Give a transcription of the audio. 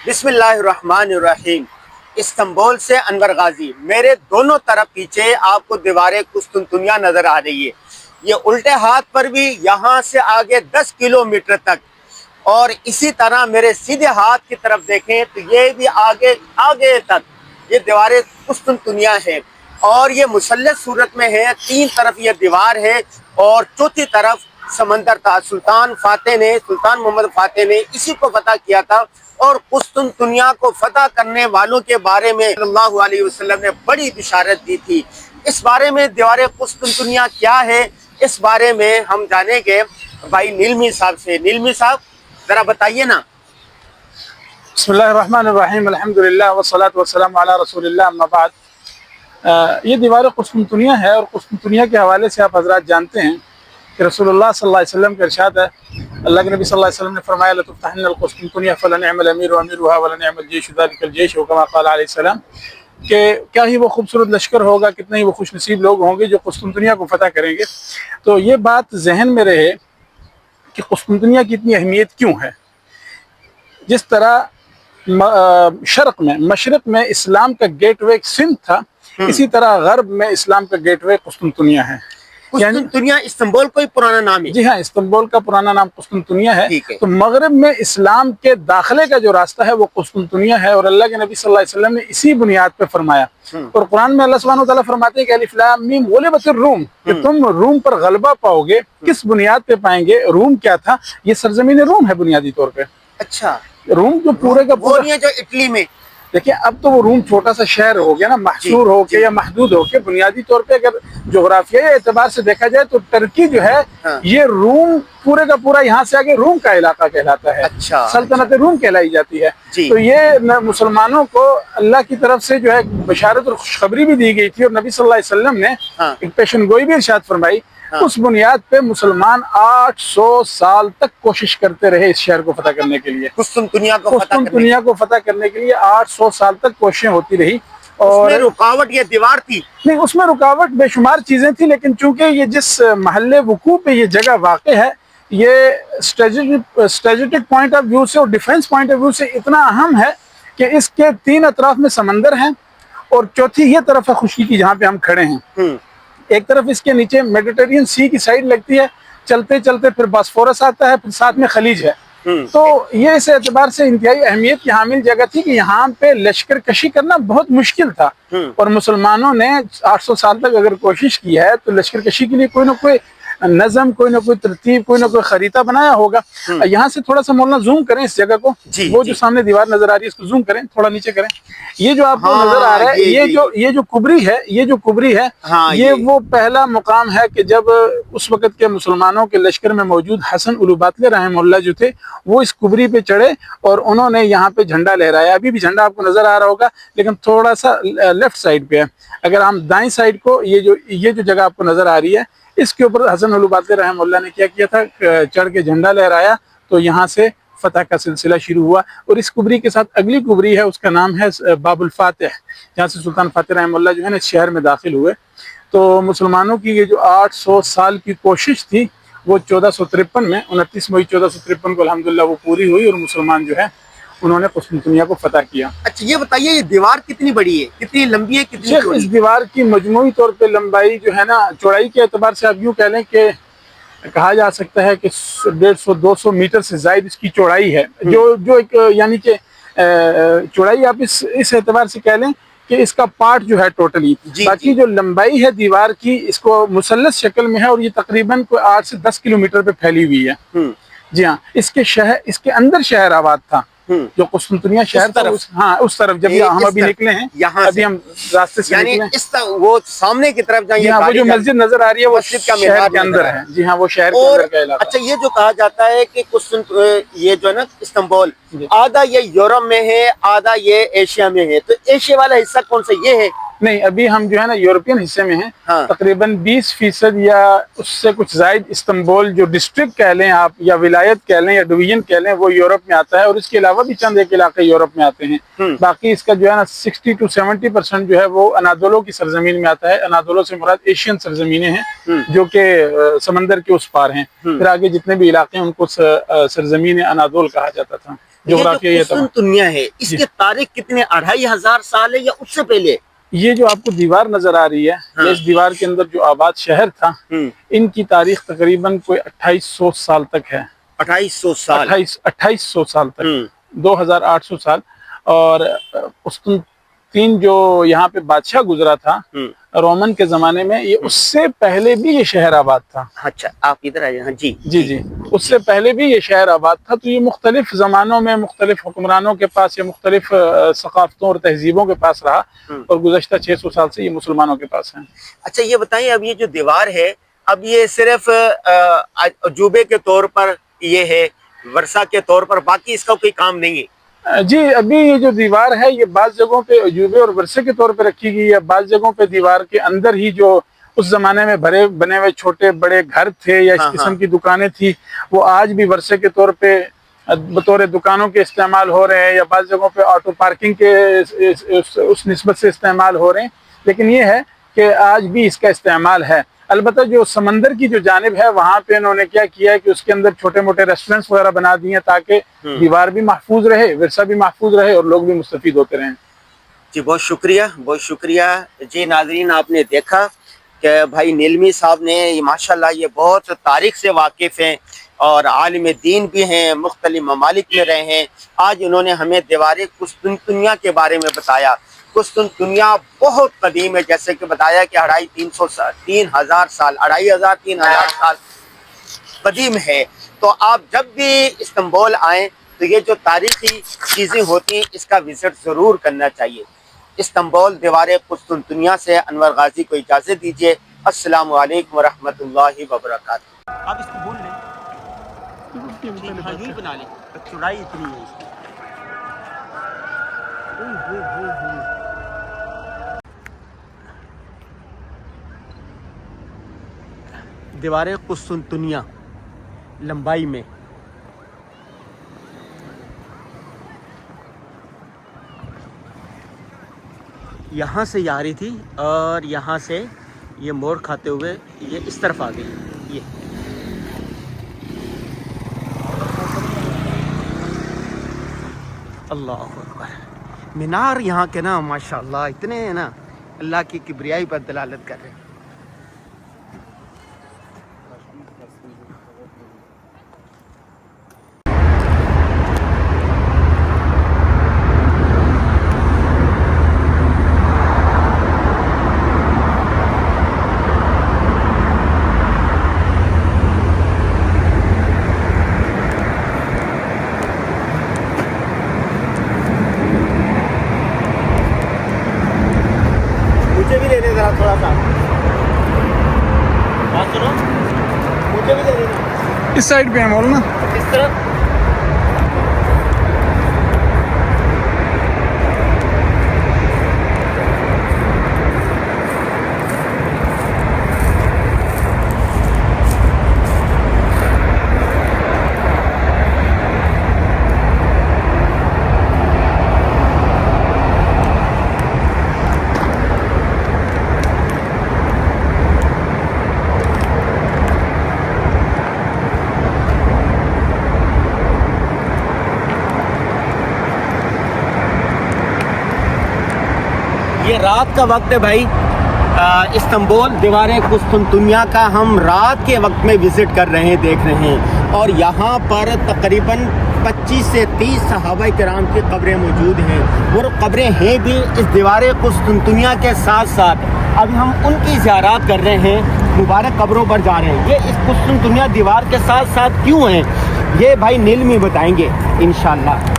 بسم اللہ الرحمن الرحیم۔ استنبول سے انور غازی، میرے دونوں طرف پیچھے آپ کو دیوار قسطنطنیہ نظر آ رہی ہے۔ یہ الٹے ہاتھ پر بھی یہاں سے آگے 10 کلومیٹر تک، اور اسی طرح میرے سیدھے ہاتھ کی طرف دیکھیں تو یہ بھی آگے تک یہ دیوار قسطنطنیہ ہے، اور یہ مثلث صورت میں ہے۔ تین طرف یہ دیوار ہے اور چوتھی طرف سمندر تھا۔ سلطان محمد فاتح نے اسی کو فتح کیا تھا، اور قسطنطنیہ کو فتح کرنے والوں کے بارے میں صلی اللہ علیہ وسلم نے بڑی بشارت دی تھی۔ اس بارے میں دیوار قسطنطنیہ کیا ہے، اس بارے میں ہم جانیں گے بھائی نیلمی صاحب سے۔ نیلمی صاحب ذرا بتائیے نا۔ بسم اللہ الرحمن الرحیم، الحمدللہ والصلاة والسلام علی رسول اللہ، اما بعد۔ یہ دیوار قسطنطنیہ ہے، اور قسطنطنیہ کے حوالے سے آپ حضرات جانتے ہیں کہ رسول اللہ صلی اللہ علیہ وسلم کا ارشاد ہے۔ اللہ کے نبی صلی اللہ علیہ وسلم نے فرمایا لَتُفْتَحَنَّ الْقُسْطُنطُنِيَّ فَلَنِعْمَ الْأَمِيرُ وَأَمِيرُهَا وَلَنِعْمَ الْجَيْشُ ذَلِكَ الْجَيْشُ كما قال علیہ السلام، کہ کیا ہی وہ خوبصورت لشکر ہوگا، کتنے ہی وہ خوش نصیب لوگ ہوں گے جو قسطنطنیہ کو فتح کریں گے۔ تو یہ بات ذہن میں رہے کہ قسطنطنیہ کی اتنی اہمیت کیوں ہے۔ جس طرح مشرق میں اسلام کا گیٹ وے سندھ تھا، اسی طرح غرب میں اسلام کا گیٹ وے قسطنطنیہ ہے۔ قسطنطنیہ استنبول کوئی پرانا نام ہے؟ جی ہاں، استنبول کا پرانا نام قسطنطنیہ ہے۔ تو مغرب میں اسلام کے داخلے کا جو راستہ ہے وہ قسطنطنیہ ہے، اور اللہ کے نبی صلی اللہ علیہ وسلم نے اسی بنیاد پہ فرمایا۔ اور قرآن میں اللہ سبحانہ وتعالیٰ فرماتے ہیں کہ الف لام میم غلبت الروم، کہ تم روم پر غلبہ پاؤ گے۔ کس بنیاد پہ پائیں گے؟ روم کیا تھا؟ یہ سرزمین روم ہے بنیادی طور پہ۔ اچھا، روم جو پورے کا پورا جو اٹلی میں، دیکھیں اب تو وہ روم چھوٹا سا شہر ہو گیا نا، محصور ہو کے یا محدود ہو کے۔ بنیادی طور پہ اگر جغرافیائی اعتبار سے دیکھا جائے تو ترکی جو ہے یہ روم پورے کا پورا یہاں سے آگے روم کا علاقہ کہلاتا ہے، سلطنت روم کہلائی جاتی ہے۔ تو یہ مسلمانوں کو اللہ کی طرف سے جو ہے بشارت اور خوشخبری بھی دی گئی تھی، اور نبی صلی اللہ علیہ وسلم نے ایک پیشن گوئی بھی ارشاد فرمائی۔ اس بنیاد پہ مسلمان 800 سال تک کوشش کرتے رہے اس شہر کو فتح کرنے کے لیے، قسطنطنیہ کو فتح کرنے کے لیے 800 سال تک کوششیں ہوتی رہی۔ اور اس میں رکاوٹ یہ دیوار تھی؟ نہیں، اس میں رکاوٹ بے شمار چیزیں تھیں، لیکن چونکہ یہ جس محل وقوع پہ یہ جگہ واقع ہے، یہ اسٹریٹجک پوائنٹ آف ویو سے اور ڈیفنس پوائنٹ آف ویو سے اتنا اہم ہے کہ اس کے 3 اطراف میں سمندر ہیں، اور چوتھی یہ طرف ہے خشکی کی جہاں پہ ہم کھڑے ہیں۔ ایک طرف اس کے نیچے میڈیٹرین سی کی سائڈ لگتی ہے، چلتے چلتے پھر باسفورس آتا ہے، پھر ساتھ میں خلیج ہے۔ تو یہ اس اعتبار سے انتہائی اہمیت کی حامل جگہ تھی کہ یہاں پہ لشکر کشی کرنا بہت مشکل تھا، اور مسلمانوں نے 800 سال تک اگر کوشش کی ہے تو لشکر کشی کے لیے کوئی نہ کوئی نظم، کوئی نہ کوئی ترتیب، کوئی نہ کوئی خریطہ بنایا ہوگا۔ یہاں سے تھوڑا سا مولانا زوم کریں اس جگہ کو، وہ جو سامنے دیوار نظر آ رہی ہے اس کو زوم کریں، تھوڑا نیچے کریں۔ یہ جو آپ کو نظر آ رہا ہے، یہ جو کبری ہے، یہ وہ پہلا مقام ہے کہ جب اس وقت کے مسلمانوں کے لشکر میں موجود حسن الوباتلے رحمہ اللہ جو تھے، وہ اس کبری پہ چڑھے اور انہوں نے یہاں پہ جھنڈا لہرایا۔ ابھی بھی جھنڈا آپ کو نظر آ رہا ہوگا، لیکن تھوڑا سا لیفٹ سائڈ پہ ہے۔ اگر ہم دائیں سائڈ کو یہ جو جگہ آپ کو نظر آ رہی ہے، اس کے اوپر حسن الوباتلے رحمہ اللہ نے کیا کیا تھا، چڑھ کے جھنڈا لہرایا، تو یہاں سے فتح کا سلسلہ شروع ہوا۔ اور اس کبری کے ساتھ اگلی کبری ہے، اس کا نام ہے باب الفاتح، جہاں سے سلطان فاتح رحمہ اللہ جو ہے نا اس شہر میں داخل ہوئے۔ تو مسلمانوں کی یہ جو 800 سال کی کوشش تھی وہ 1453 میں 29 مئی 1453 کو الحمدللہ وہ پوری ہوئی، اور مسلمان جو ہے انہوں نے قسطنطنیہ کو فتح کیا۔ اچھا یہ بتائیے، یہ دیوار کتنی بڑی ہے، کتنی لمبی ہے، کتنی چوڑی؟ اس دیوار کی مجموعی طور پہ لمبائی جو ہے نا، چوڑائی کے اعتبار سے آپ یوں کہہ لیں کہ کہا جا سکتا ہے کہ 150-200 میٹر سے زائد اس کی چوڑائی ہے، جو ایک یعنی کہ چوڑائی آپ اس اعتبار سے کہہ لیں کہ اس کا پارٹ جو ہے ٹوٹلی۔ باقی جو لمبائی ہے دیوار کی، اس کو مثلث شکل میں ہے، اور یہ تقریباً 8 سے 10 کلومیٹر پہ پھیلی ہوئی ہے۔ جی ہاں، اس کے اندر شہر آباد تھا، جو قسطنطنیہ شہر تھا، ہاں اس طرف جب ہم ابھی نکلے ہیں، ابھی ہم راستے سے نکلے ہیں، وہ سامنے کی طرف جائیں، وہ جو مسجد نظر آ رہی ہے وہ شہر کے اندر ہے۔ جی ہاں، وہ شہر کے اندر کا علاقہ۔ اچھا، یہ جو کہا جاتا ہے کہ یہ جو ہے نا استنبول، آدھا یہ یورپ میں ہے، آدھا یہ ایشیا میں ہے، تو ایشیا والا حصہ کون سا یہ ہے؟ نہیں، ابھی ہم جو ہے نا یورپین حصے میں ہیں۔ تقریباً 20% یا اس سے کچھ زائد استنبول جو ڈسٹرکٹ کہہ لیں آپ، یا ولایت کہہ لیں، یا ڈویژن کہہ لیں، وہ یورپ میں آتا ہے، اور اس کے علاوہ بھی چند ایک علاقے یورپ میں آتے ہیں۔ باقی اس کا جو ہے نا 60 سے 70% جو ہے وہ انادولو کی سرزمین میں آتا ہے۔ انادولو سے مراد ایشین سرزمینیں ہیں جو کہ سمندر کے اس پار ہیں۔ پھر آگے جتنے بھی علاقے ہیں ان کو سرزمین انادول کہا جاتا تھا۔ جغرافیائی اعتبار قسطنطنیہ ہے اس کی تاریخ کتنے 2500 سال ہے یا اس سے پہلے؟ یہ جو آپ کو دیوار نظر آ رہی ہے ہاں۔ اس دیوار کے اندر جو آباد شہر تھا ان کی تاریخ تقریباً کوئی 2800 سال تک ہے 2800 سال 2800 سال تک 2800 سال اور قسطنطین جو یہاں پہ بادشاہ گزرا تھا رومن کے زمانے میں یہ اس سے پہلے بھی یہ شہر آباد تھا اچھا آپ ادھر آ جائیں جی جی اس سے پہلے بھی یہ شہر آباد تھا تو یہ مختلف زمانوں میں مختلف حکمرانوں کے پاس یا مختلف ثقافتوں اور تہذیبوں کے پاس رہا اور گزشتہ 600 سال سے یہ مسلمانوں کے پاس ہیں اچھا یہ بتائیں اب یہ جو دیوار ہے اب یہ صرف عجوبے کے طور پر یہ ہے ورثہ کے طور پر باقی اس کا کوئی کام نہیں ہے جی ابھی یہ جو دیوار ہے یہ بعض جگہوں پہ عجوبے اور ورثے کے طور پہ رکھی گئی ہے بعض جگہوں پہ دیوار کے اندر ہی جو اس زمانے میں بنے ہوئے چھوٹے بڑے گھر تھے یا اس قسم کی دکانیں تھی وہ آج بھی ورثے کے طور پہ بطور دکانوں کے استعمال ہو رہے ہیں یا بعض جگہوں پہ آٹو پارکنگ کے اس نسبت سے استعمال ہو رہے ہیں لیکن یہ ہے کہ آج بھی اس کا استعمال ہے البتہ جو سمندر کی جو جانب ہے وہاں پہ انہوں نے کیا کیا ہے کہ اس کے اندر چھوٹے موٹے ریسٹورنٹس وغیرہ بنا دیے ہیں تاکہ دیوار بھی محفوظ رہے ورثہ بھی محفوظ رہے اور لوگ بھی مستفید ہوتے رہیں جی بہت شکریہ جی ناظرین آپ نے دیکھا کہ بھائی نیلمی صاحب نے ماشاءاللہ یہ بہت تاریخ سے واقف ہیں اور عالم دین بھی ہیں مختلف ممالک میں رہے ہیں آج انہوں نے ہمیں دیوار قسطنطنیہ کے بارے میں بتایا قسطنطنیہ بہت قدیم ہے جیسے کہ بتایا کہ 3000 سال قدیم ہے تو آپ جب بھی استنبول آئیں تو یہ جو تاریخی چیزیں ہوتی ہیں اس کا وزٹ ضرور کرنا چاہیے استنبول دیوار قسطنطنیہ سے انور غازی کو اجازت دیجیے السلام علیکم ورحمۃ اللہ وبرکاتہ آپ اس کو بول لیں بنا لیں چوڑائی اتنی ہے اس کی دیوار قسطنطنیہ لمبائی میں یہاں سے یہ آ رہی تھی اور یہاں سے یہ موڑ کھاتے ہوئے یہ اس طرف آ گئی یہ اللہ اکبر مینار یہاں کے نا ماشاءاللہ اتنے ہیں نا اللہ کی کبریائی پر دلالت کر رہے ہیں مجھے بھی لینے ذرا تھوڑا سا بات سنو مجھے بھی لے لینا اس سائڈ پہ ہے مولانا اس طرف یہ رات کا وقت ہے بھائی استنبول دیوار قسطنطنیہ کا ہم رات کے وقت میں وزٹ کر رہے ہیں دیکھ رہے ہیں اور یہاں پر تقریباً 25 سے 30 صحابہ کرام کی قبریں موجود ہیں اور قبریں ہیں بھی اس دیوار قسطنطنیہ کے ساتھ ساتھ اب ہم ان کی زیارات کر رہے ہیں مبارک قبروں پر جا رہے ہیں یہ اس قسطنطنیہ دیوار کے ساتھ ساتھ کیوں ہیں یہ بھائی نیلمی بتائیں گے انشاءاللہ